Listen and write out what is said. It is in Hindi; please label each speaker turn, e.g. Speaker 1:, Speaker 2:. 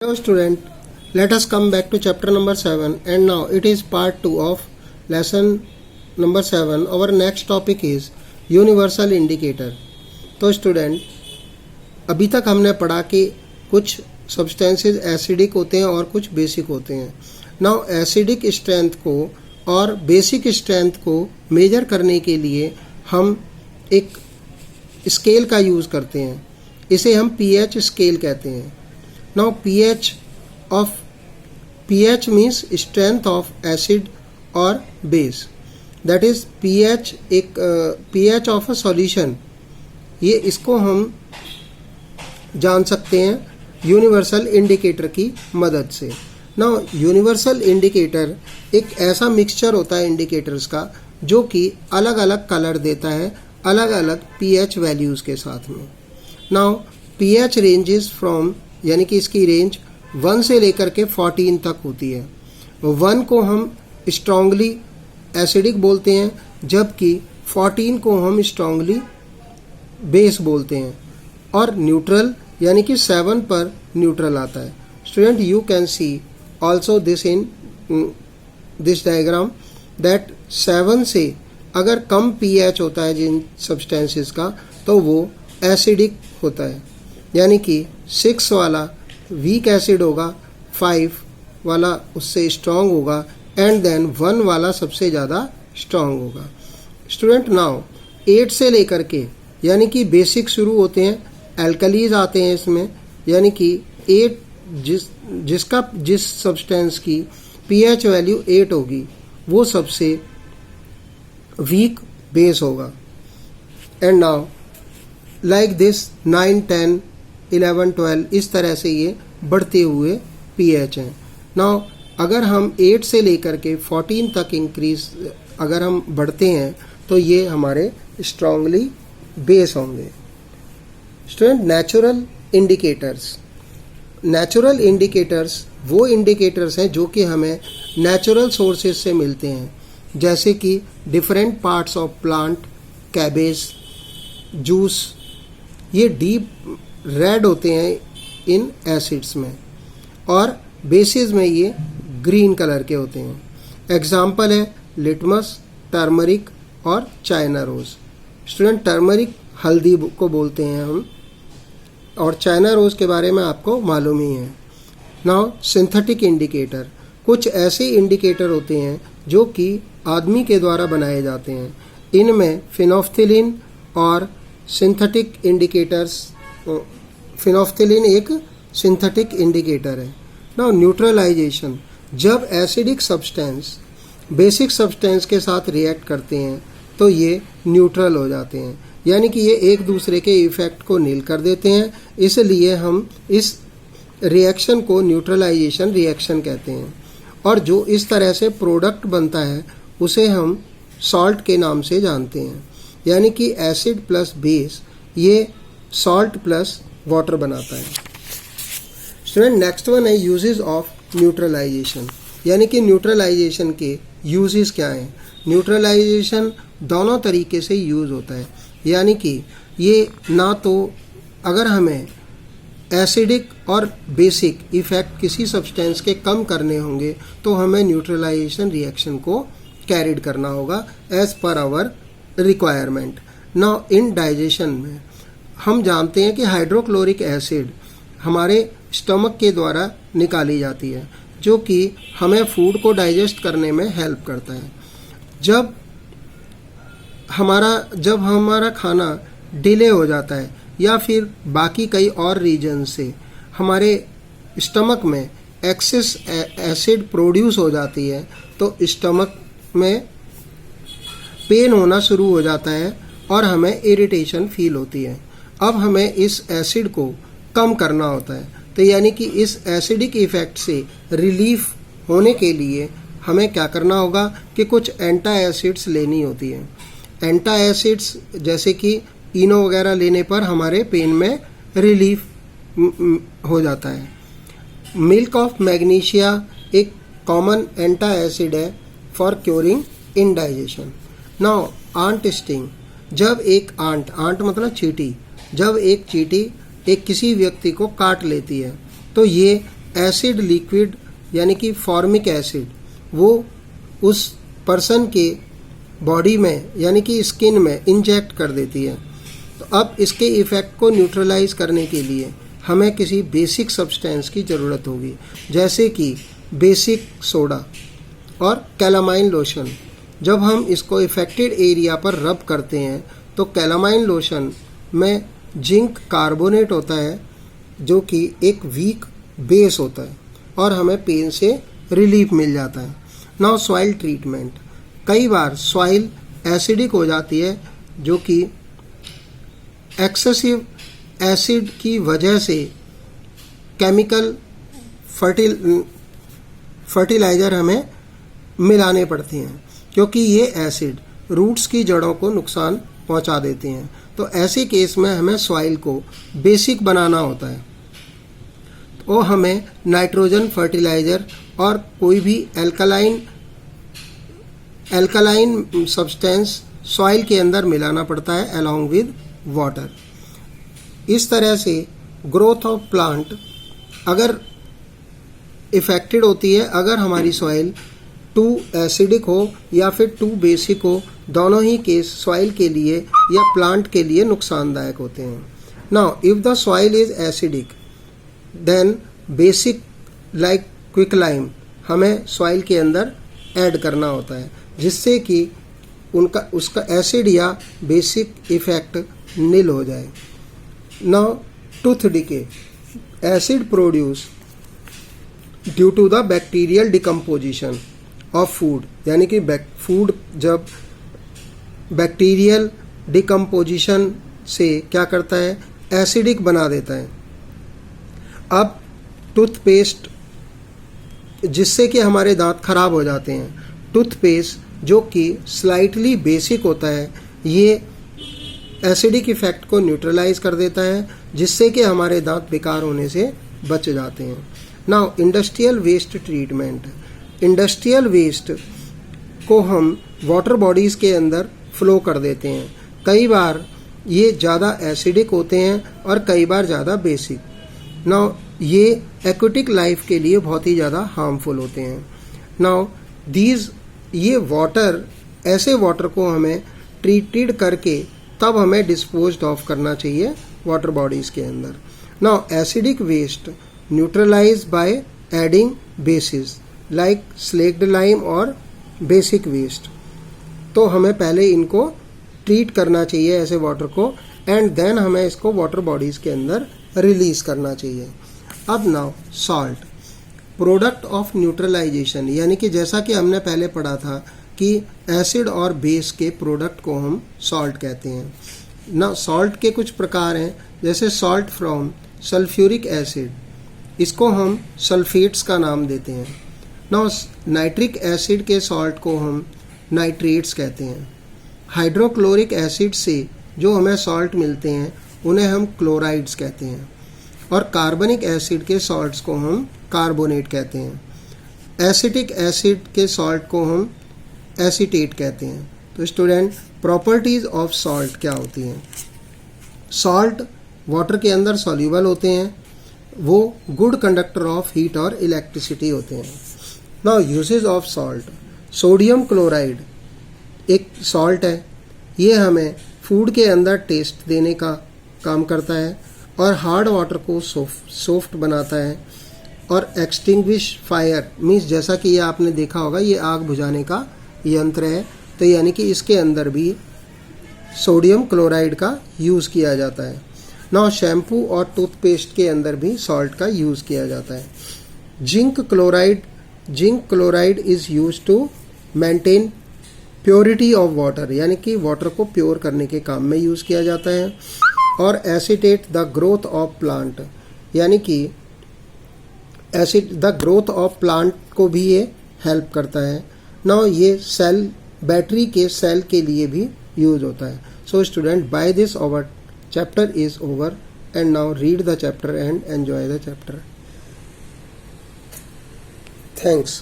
Speaker 1: Hello student, let us come back to chapter number 7 and now it is part 2 of lesson number 7. Our next topic is universal indicator. तो स्टूडेंट अभी तक हमने पढ़ा कि कुछ सब्सटेंसेस एसिडिक होते हैं और कुछ बेसिक होते हैं. नाउ एसिडिक स्ट्रेंथ को और बेसिक स्ट्रेंथ को मेजर करने के लिए हम एक स्केल का यूज़ करते हैं. इसे हम pH स्केल कहते हैं. Now pH means strength of acid or base. That is pH एक pH of a solution. ये इसको हम जान सकते हैं यूनिवर्सल इंडिकेटर की मदद से. Now यूनिवर्सल इंडिकेटर एक ऐसा मिक्सचर होता है इंडिकेटर्स का जो कि अलग अलग कलर देता है अलग अलग pH वैल्यूज़ के साथ में. Now pH ranges from यानी कि इसकी रेंज 1 से लेकर के 14 तक होती है. 1 को हम स्ट्रांगली एसिडिक बोलते हैं जबकि 14 को हम स्ट्रांगली बेस बोलते हैं और न्यूट्रल यानी कि 7 पर न्यूट्रल आता है. Student you can see also this in this diagram that 7 से अगर कम pH होता है जिन सब्सटेंसेस का तो वो एसिडिक होता है. यानी कि 6 वाला वीक एसिड होगा, 5 वाला उससे स्ट्रॉन्ग होगा एंड देन 1 वाला सबसे ज़्यादा स्ट्रॉन्ग होगा. स्टूडेंट नाउ 8 से लेकर के यानी कि बेसिक शुरू होते हैं, एल्कलीज आते हैं इसमें. यानी कि 8 जिस सब्सटेंस की pH वैल्यू 8 होगी वो सबसे वीक बेस होगा. एंड नाउ लाइक दिस 9, 10, 11, 12 इस तरह से ये बढ़ते हुए pH हैं. नाउ अगर हम 8 से लेकर के 14 तक इंक्रीज अगर हम बढ़ते हैं तो ये हमारे स्ट्रांगली बेस होंगे. स्टूडेंट नेचुरल इंडिकेटर्स वो इंडिकेटर्स हैं जो कि हमें नेचुरल सोर्सेज से मिलते हैं जैसे कि different parts of plant, cabbage, juice. ये डीप रेड होते हैं इन एसिड्स में और बेसिस में ये ग्रीन कलर के होते हैं. एग्जाम्पल है लिटमस, टर्मरिक और चाइना रोज. स्टूडेंट टर्मरिक हल्दी को बोलते हैं हम और चाइना रोज के बारे में आपको मालूम ही है. नाउ सिंथेटिक इंडिकेटर कुछ ऐसे इंडिकेटर होते हैं जो कि आदमी के द्वारा बनाए जाते हैं. इनमें फिनोफ्थिलीन और सिंथेटिक इंडिकेटर्स. फिनोफ्थिलीन एक सिंथेटिक इंडिकेटर है. नाउ न्यूट्रलाइजेशन जब एसिडिक सब्सटेंस बेसिक सब्सटेंस के साथ रिएक्ट करते हैं तो ये न्यूट्रल हो जाते हैं यानी कि ये एक दूसरे के इफेक्ट को नील कर देते हैं. इसलिए हम इस रिएक्शन को न्यूट्रलाइजेशन रिएक्शन कहते हैं. और जो इस तरह से प्रोडक्ट बनता है उसे हम सॉल्ट के नाम से जानते हैं. यानी कि एसिड प्लस बेस ये सॉल्ट प्लस वाटर बनाता है. स्टूडेंट नेक्स्ट वन है यूजेस ऑफ न्यूट्रलाइजेशन. यानी कि न्यूट्रलाइजेशन के यूजेस क्या हैं. न्यूट्रलाइजेशन दोनों तरीके से यूज़ होता है. यानी कि ये ना तो अगर हमें एसिडिक और बेसिक इफ़ेक्ट किसी सब्सटेंस के कम करने होंगे तो हमें न्यूट्रलाइजेशन रिएक्शन को कैरिड करना होगा as per our requirement. Now in digestion में हम जानते हैं कि हाइड्रोक्लोरिक एसिड हमारे स्टमक के द्वारा निकाली जाती है जो कि हमें फूड को डाइजेस्ट करने में हेल्प करता है. जब हमारा खाना डिले हो जाता है या फिर बाकी कई और रीजन से हमारे स्टमक में एक्सेस एसिड प्रोड्यूस हो जाती है तो स्टमक में पेन होना शुरू हो जाता है और हमें इरिटेशन फील होती है. अब हमें इस एसिड को कम करना होता है. तो यानी कि इस एसिडिक इफ़ेक्ट से रिलीफ होने के लिए हमें क्या करना होगा कि कुछ एंटा एसिड्स लेनी होती है. एंटा एसिड्स जैसे कि इनो वगैरह लेने पर हमारे पेन में रिलीफ हो जाता है. मिल्क ऑफ मैग्नीशिया एक कॉमन एंटा एसिड है for curing indigestion. Now ant sting जब एक आंट मतलब चींटी, जब एक चींटी एक किसी व्यक्ति को काट लेती है तो ये एसिड लिक्विड यानी कि फॉर्मिक एसिड वो उस पर्सन के बॉडी में यानी कि स्किन में इंजेक्ट कर देती है। तो अब इसके इफ़ेक्ट को न्यूट्रलाइज करने के लिए हमें किसी बेसिक सब्सटेंस की ज़रूरत होगी, जैसे कि बेसिक सोडा और कैलामाइन लोशन। जब हम इसको इफ़ेक्टेड एरिया पर रब करते हैं तो कैलामाइन लोशन में जिंक कार्बोनेट होता है जो कि एक वीक बेस होता है और हमें पेन से रिलीफ मिल जाता है। नाउ सॉइल ट्रीटमेंट, कई बार सॉइल एसिडिक हो जाती है जो कि एक्सेसिव एसिड की वजह से केमिकल फर्टिलाइज़र हमें मिलाने पड़ते हैं, क्योंकि ये एसिड रूट्स की जड़ों को नुकसान पहुंचा देते हैं। तो ऐसे केस में हमें सॉइल को बेसिक बनाना होता है, तो हमें नाइट्रोजन फर्टिलाइज़र और कोई भी एल्कलाइन सब्सटेंस सॉइल के अंदर मिलाना पड़ता है अलॉन्ग विद वाटर। इस तरह से ग्रोथ ऑफ प्लांट अगर इफ़ेक्टेड होती है अगर हमारी सॉइल टू एसिडिक हो या फिर टू बेसिक हो, दोनों ही केस सॉइल के लिए या प्लांट के लिए नुकसानदायक होते हैं। Now if the soil is acidic then basic like quicklime हमें सॉइल के अंदर ऐड करना होता है, जिससे कि उसका एसिड या बेसिक इफ़ेक्ट नील हो जाए। Now tooth decay, acid produce due to the bacterial decomposition of food, यानी कि फूड जब बैक्टीरियल डिकम्पोजिशन से क्या करता है, एसिडिक बना देता है। अब टूथपेस्ट, जिससे कि हमारे दांत खराब हो जाते हैं, टूथपेस्ट जो कि स्लाइटली बेसिक होता है ये एसिडिक इफ़ेक्ट को न्यूट्रलाइज कर देता है, जिससे कि हमारे दांत बेकार होने से बच जाते हैं। Now industrial waste treatment, industrial waste को हम वाटर बॉडीज़ के अंदर फ्लो कर देते हैं। कई बार ये ज़्यादा एसिडिक होते हैं और कई बार ज़्यादा बेसिक। नाउ ये एक्वेटिक लाइफ के लिए बहुत ही ज़्यादा हार्मफुल होते हैं। नाउ ये वाटर, ऐसे वाटर को हमें ट्रीटेड करके तब हमें डिस्पोज्ड ऑफ करना चाहिए वाटर बॉडीज़ के अंदर। Now acidic waste neutralize by adding bases like slaked lime और बेसिक वेस्ट। तो हमें पहले इनको ट्रीट करना चाहिए ऐसे वाटर को, एंड देन हमें इसको वाटर बॉडीज़ के अंदर रिलीज़ करना चाहिए। अब now salt, product of neutralization, यानी कि जैसा कि हमने पहले पढ़ा था कि एसिड और बेस के प्रोडक्ट को हम सॉल्ट कहते हैं ना। सॉल्ट के कुछ प्रकार हैं, जैसे सॉल्ट फ्रॉम सल्फ्यूरिक एसिड, इसको हम सल्फेट्स का नाम देते हैं ना। नाइट्रिक एसिड के सॉल्ट को हम नाइट्रेट्स कहते हैं। हाइड्रोक्लोरिक एसिड से जो हमें सॉल्ट मिलते हैं उन्हें हम क्लोराइड्स कहते हैं, और कार्बनिक एसिड के सॉल्ट्स को हम कार्बोनेट कहते हैं। एसिटिक एसिड के सॉल्ट को हम एसीटेट कहते हैं। तो स्टूडेंट, प्रॉपर्टीज़ ऑफ सॉल्ट क्या होती हैं? सॉल्ट वाटर के अंदर सॉल्यूबल होते हैं, वो गुड कंडक्टर ऑफ हीट और इलेक्ट्रिसिटी होते हैं। Now usage of salt, sodium chloride एक सॉल्ट है, ये हमें फूड के अंदर टेस्ट देने का काम करता है और हार्ड वाटर को सॉफ्ट बनाता है, और एक्सटिंग्विश फायर मीन्स जैसा कि ये आपने देखा होगा ये आग बुझाने का यंत्र है, तो यानी कि इसके अंदर भी सोडियम क्लोराइड का यूज़ किया जाता है। नाउ शैम्पू और टूथपेस्ट के अंदर भी सॉल्ट का यूज़ किया जाता है। Zinc chloride is use to maintain purity of water, यानी कि वाटर को प्योर करने के काम में यूज़ किया जाता है। और acetate the growth of plant, यानी कि acid the growth of plant को भी ये हेल्प करता है। नाउ ये सेल, बैटरी के सेल के लिए भी यूज होता है। So student, by this our chapter is over, and now read the chapter and enjoy the chapter. Thanks.